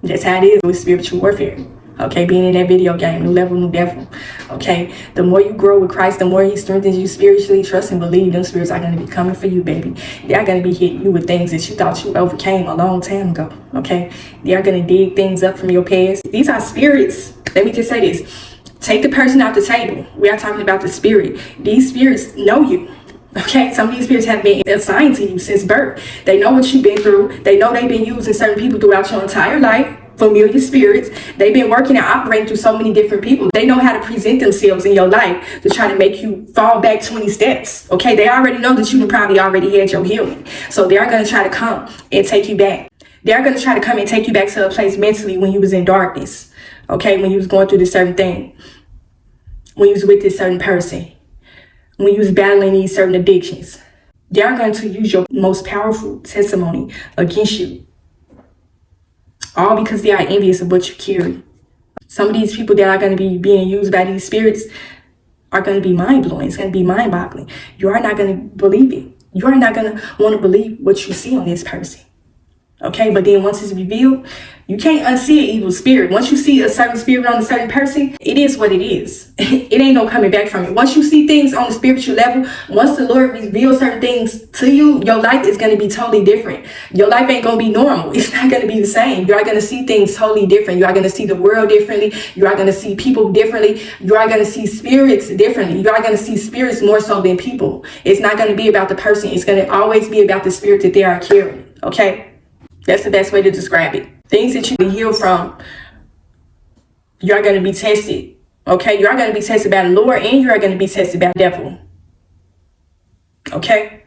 that's how it is with spiritual warfare. Okay, being in that video game, new level, new devil. Okay, the more you grow with Christ, the more he strengthens you spiritually. Trust and believe them spirits are going to be coming for you, baby. They're going to be hitting you with things that you thought you overcame a long time ago. Okay, they are going to dig things up from your past. These are spirits. Let me just say this. Take the person off the table. We are talking about the spirit. These spirits know you. Okay, some of these spirits have been assigned to you since birth. They know what you've been through. They know they've been using certain people throughout your entire life. Familiar spirits. They've been working and operating through so many different people. They know how to present themselves in your life to try to make you fall back 20 steps. Okay, they already know that you probably already had your healing. So they are going to try to come and take you back. They are going to try to come and take you back to a place mentally when you was in darkness. Okay, when you was going through this certain thing. When you was with this certain person. When you was battling these certain addictions. They are going to use your most powerful testimony against you. All because they are envious of what you carry. Some of these people that are going to be being used by these spirits are going to be mind-blowing. It's going to be mind-boggling. You are not going to believe it. You are not going to want to believe what you see on this person. Okay, but then once it's revealed, you can't unsee an evil spirit. Once you see a certain spirit on a certain person, it is what it is. It ain't no coming back from it. Once you see things on the spiritual level, once the Lord reveals certain things to you, your life is going to be totally different. Your life ain't going to be normal. It's not going to be the same. You are going to see things totally different. You are going to see the world differently. You are going to see people differently. You are going to see spirits differently. You are going to see spirits more so than people. It's not going to be about the person. It's going to always be about the spirit that they are carrying. Okay? That's the best way to describe it. Things that you can heal from, you are going to be tested. Okay? You are going to be tested by the Lord and you are going to be tested by the devil. Okay?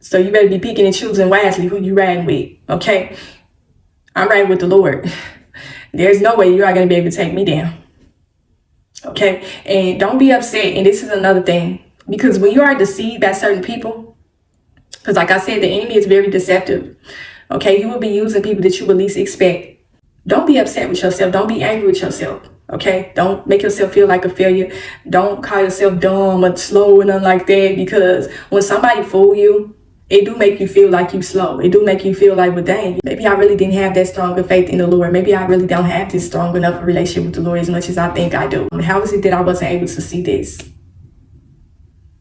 So you better be picking and choosing wisely who you riding with. Okay? I'm riding with the Lord. There's no way you are going to be able to take me down. Okay? And don't be upset. And this is another thing. Because when you are deceived by certain people, because like I said, the enemy is very deceptive. Okay, you will be using people that you would least expect. Don't be upset with yourself. Don't be angry with yourself. Okay, don't make yourself feel like a failure. Don't call yourself dumb or slow and nothing like that. Because when somebody fool you, it do make you feel like you slow. It do make you feel like, well, dang, maybe I really didn't have that strong of faith in the Lord. Maybe I really don't have this strong enough relationship with the Lord as much as I think I do. How is it that I wasn't able to see this?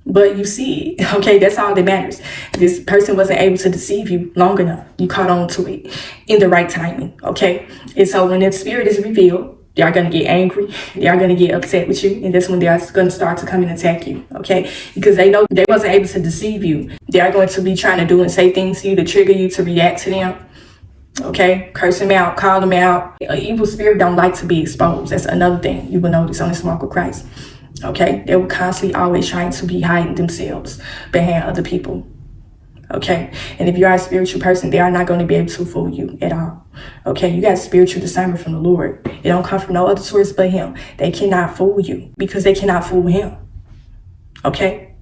But you see it. Okay, that's all that matters. This person wasn't able to deceive you long enough. You caught on to it in the right timing. Okay, and so when that spirit is revealed, they are going to get angry. They are going to get upset with you. And that's when they are going to start to come and attack you. Okay, because they know they wasn't able to deceive you. They are going to be trying to do and say things to you to trigger you to react to them. Okay, curse them out, call them out. An evil spirit don't like to be exposed. That's another thing you will notice on this walk with Christ. Okay, they will constantly always trying to be hiding themselves behind other people. Okay, and if you are a spiritual person, they are not going to be able to fool you at all. Okay, you got spiritual discernment from the Lord. It don't come from no other source but him. They cannot fool you because they cannot fool him. Okay,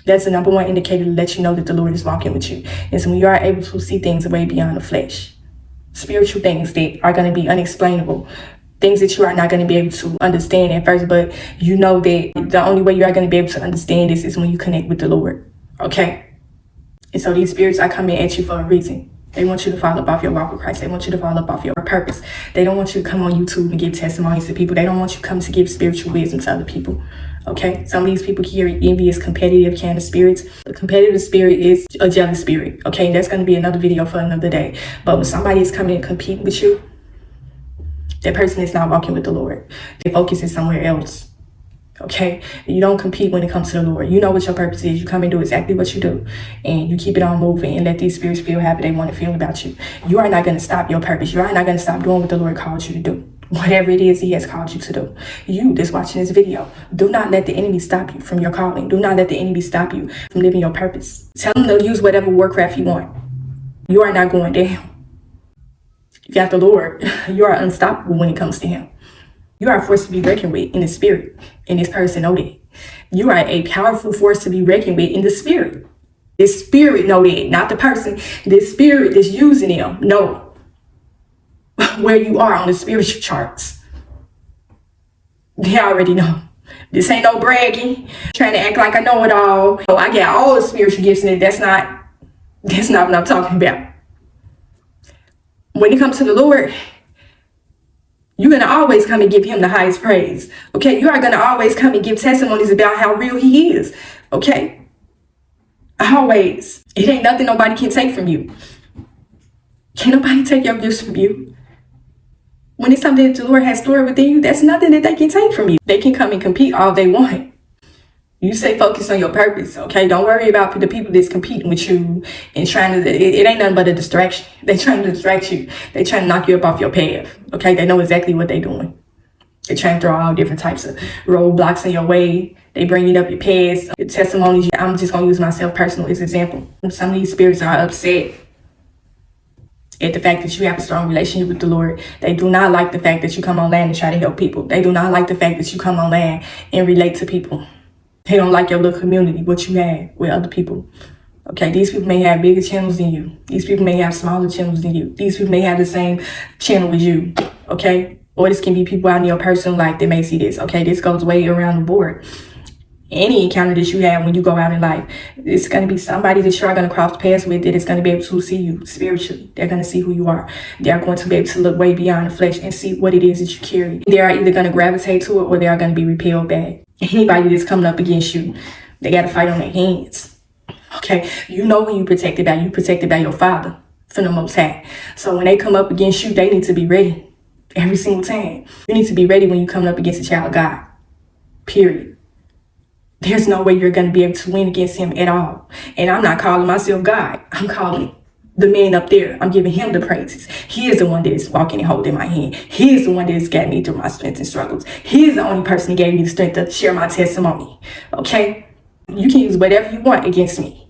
that's the number one indicator to let you know that the Lord is walking with you. And so when you are able to see things way beyond the flesh, spiritual things that are going to be unexplainable, things that you are not going to be able to understand at first, but you know that the only way you are going to be able to understand this is when you connect with the Lord. Okay? And so these spirits are coming at you for a reason. They want you to fall up off your walk with Christ. They want you to fall up off your purpose. They don't want you to come on YouTube and give testimonies to people. They don't want you to come to give spiritual wisdom to other people. Okay? Some of these people carry envious, competitive kind of spirits. The competitive spirit is a jealous spirit. Okay? And that's going to be another video for another day. But when somebody is coming and competing with you, that person is not walking with the Lord. Their focus is somewhere else. Okay? You don't compete when it comes to the Lord. You know what your purpose is. You come and do exactly what you do. And you keep it on moving and let these spirits feel how they want to feel about you. You are not going to stop your purpose. You are not going to stop doing what the Lord called you to do. Whatever it is he has called you to do. You that's watching this video, do not let the enemy stop you from your calling. Do not let the enemy stop you from living your purpose. Tell him to use whatever warcraft you want. You are not going down. You got the Lord. You are unstoppable when it comes to him. You are a force to be reckoned with in the spirit. And this person know that. You are a powerful force to be reckoned with in the spirit. This spirit know that, not the person. This spirit that's using them know where you are on the spiritual charts. They already know. This ain't no bragging, trying to act like I know it all. Oh, I got all the spiritual gifts in it. That's not what I'm talking about. When it comes to the Lord, you're going to always come and give him the highest praise. Okay? You are going to always come and give testimonies about how real he is. Okay? Always. It ain't nothing nobody can take from you. Can't nobody take your gifts from you. When it's something that the Lord has stored within you, that's nothing that they can take from you. They can come and compete all they want. You stay focused on your purpose, okay? Don't worry about the people that's competing with you and trying to, it ain't nothing but a distraction. They trying to distract you. They trying to knock you up off your path, okay? They know exactly what they're doing. They're trying to throw all different types of roadblocks in your way. They bringing up your past, your testimonies. I'm just going to use myself personally as an example. Some of these spirits are upset at the fact that you have a strong relationship with the Lord. They do not like the fact that you come on land and try to help people. They do not like the fact that you come on land and relate to people. They don't like your little community, what you have with other people. Okay, these people may have bigger channels than you. These people may have smaller channels than you. These people may have the same channel as you. Okay, or this can be people out in your personal life that may see this. Okay, this goes way around the board. Any encounter that you have when you go out in life, it's going to be somebody that you're going to cross paths with that is going to be able to see you spiritually. They're going to see who you are. They're going to be able to look way beyond the flesh and see what it is that you carry. They are either going to gravitate to it or they are going to be repelled back. Anybody that's coming up against you, they got to fight on their hands. Okay, you know who you protected by. You protected by your Father from the Most High. So when they come up against you, they need to be ready every single time. You need to be ready when you come up against a child of God. Period. There's no way you're going to be able to win against him at all. And I'm not calling myself God. I'm calling the man up there. I'm giving him the praises. He is the one that is walking and holding my hand. He is the one that has got me through my strengths and struggles. He is the only person that gave me the strength to share my testimony. Okay? You can use whatever you want against me.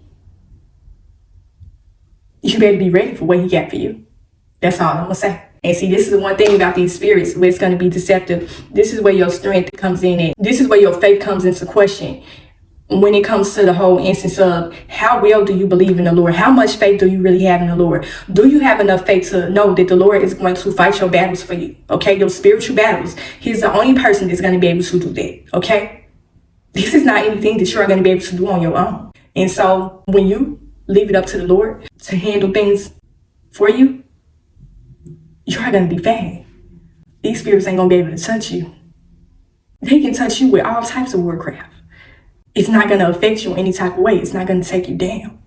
You better be ready for what he got for you. That's all I'm going to say. And see, this is the one thing about these spirits where it's going to be deceptive. This is where your strength comes in at. This is where your faith comes into question. When it comes to the whole instance of how well do you believe in the Lord? How much faith do you really have in the Lord? Do you have enough faith to know that the Lord is going to fight your battles for you? Okay, your spiritual battles. He's the only person that's going to be able to do that. Okay, this is not anything that you're going to be able to do on your own. And so when you leave it up to the Lord to handle things for you, you're going to be fine. These spirits ain't going to be able to touch you. They can touch you with all types of witchcraft. It's not going to affect you in any type of way. It's not going to take you down.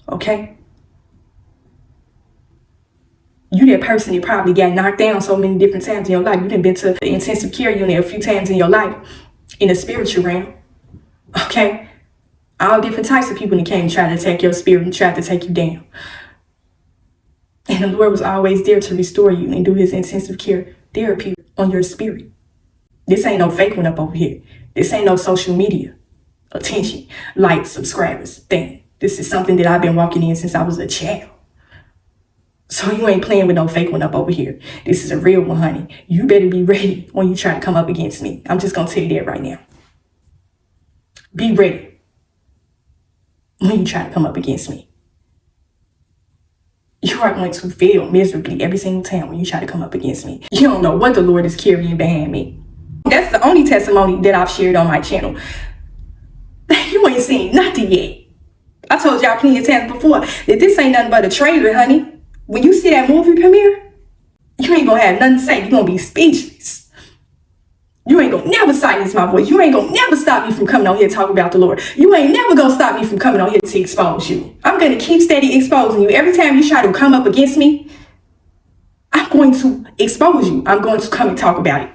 Okay? You that person that probably got knocked down so many different times in your life. You done been to the intensive care unit a few times in your life in the spiritual realm. Okay? All different types of people that came to try to attack your spirit and tried to take you down. And the Lord was always there to restore you and do his intensive care therapy on your spirit. This ain't no fake one up over here. This ain't no social media attention, likes, subscribers thing. This is something that I've been walking in since I was a child. So you ain't playing with no fake one up over here. This is a real one, honey. You better be ready when you try to come up against me. I'm just going to tell you that right now. Be ready when you try to come up against me. You are going to fail miserably every single time when you try to come up against me. You don't know what the Lord is carrying behind me. That's the only testimony that I've shared on my channel. You ain't seen nothing yet. I told y'all plenty of times before that this ain't nothing but a trailer, honey. When you see that movie premiere, you ain't gonna have nothing to say. You're gonna be speechless. You ain't gonna never silence my voice. You ain't gonna never stop me from coming on here to talk about the Lord. You ain't never gonna stop me from coming on here to expose you. I'm gonna keep steady exposing you. Every time you try to come up against me, I'm going to expose you. I'm going to come and talk about it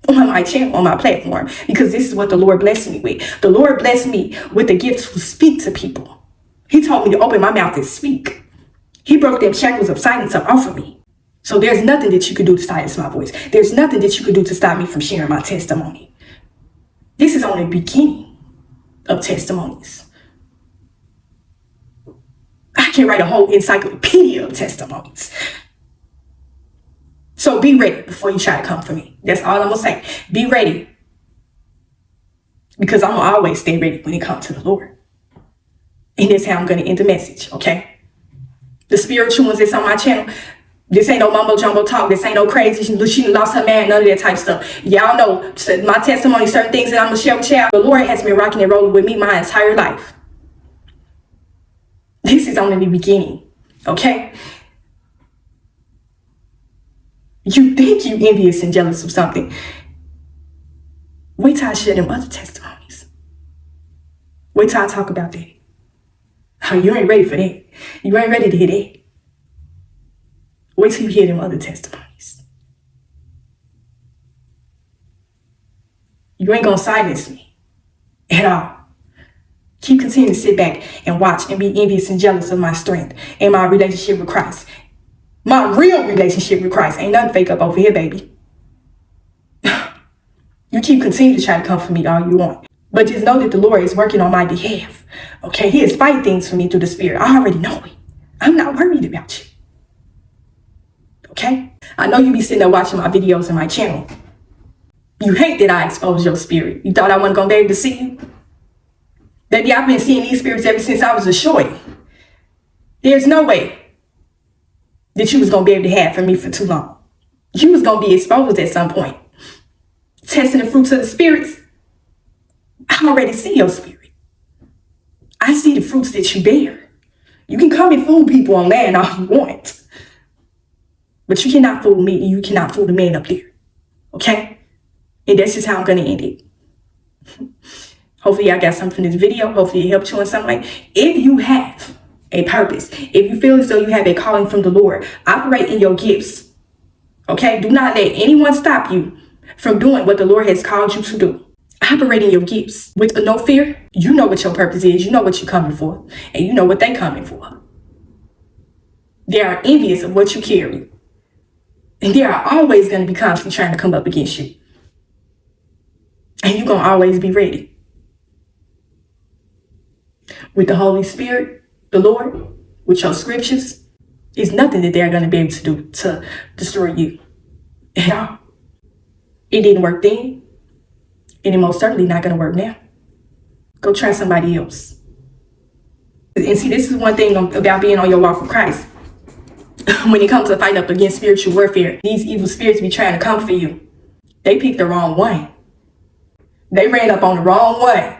on my channel, on my platform, because this is what the Lord blessed me with. The Lord blessed me with the gift to speak to people. He told me to open my mouth and speak. He broke them shackles of silence up off of me. So there's nothing that you could do to silence my voice. There's nothing that you could do to stop me from sharing my testimony. This is only the beginning of testimonies. I can write a whole encyclopedia of testimonies. So be ready before you try to come for me. That's all I'm going to say. Be ready. Because I'm going to always stay ready when it comes to the Lord. And that's how I'm going to end the message, okay? The spiritual ones that's on my channel, This ain't no mumbo jumbo talk. This ain't no crazy. She lost her man. None of that type of stuff. Y'all know my testimony, certain things that I'm going to share with y'all. The Lord has been rocking and rolling with me my entire life. This is only the beginning. Okay? You think you envious and jealous of something. Wait till I share them other testimonies. Wait till I talk about that. Oh, you ain't ready for that. You ain't ready to hear that. Wait till you hear them other testimonies. You ain't gonna silence me at all. Keep continuing to sit back and watch and be envious and jealous of my strength and my relationship with Christ. My real relationship with Christ. Ain't nothing fake up over here, baby. You keep continuing to try to come for me all you want. But just know that the Lord is working on my behalf. Okay, He is fighting things for me through the Spirit. I already know it. I'm not worried about you. Okay? I know you be sitting there watching my videos on my channel. You hate that I expose your spirit. You thought I wasn't going to be able to see you? Baby, I've been seeing these spirits ever since I was a shorty. There's no way that you was going to be able to have for me for too long. You was going to be exposed at some point. Testing the fruits of the spirits. I already see your spirit. I see the fruits that you bear. You can come and fool people online all you want. But you cannot fool me and you cannot fool the man up there. Okay? And that's just how I'm going to end it. Hopefully y'all got something from this video. Hopefully it helped you in some way. If you have a purpose, if you feel as though you have a calling from the Lord, operate in your gifts. Okay? Do not let anyone stop you from doing what the Lord has called you to do. Operate in your gifts with no fear. You know what your purpose is. You know what you're coming for. And you know what they're coming for. They are envious of what you carry. And they are always going to be constantly trying to come up against you. And you're going to always be ready. With the Holy Spirit, the Lord, with your scriptures, there's nothing that they're going to be able to do to destroy you at all. It didn't work then. And it most certainly not going to work now. Go try somebody else. And see, this is one thing about being on your walk with Christ. When it comes to fighting up against spiritual warfare, these evil spirits be trying to come for you. They picked the wrong one. They ran up on the wrong one.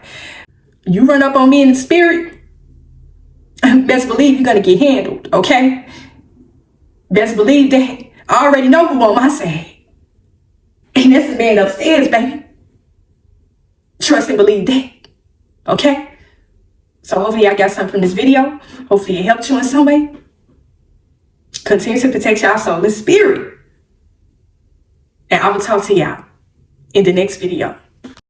You run up on me in the spirit, best believe you're going to get handled, okay? Best believe that. I already know who on my side. And that's the man upstairs, baby. Trust and believe that, okay? So hopefully I got something from this video. Hopefully it helped you in some way. Continue to protect your soul and spirit. And I will talk to y'all in the next video.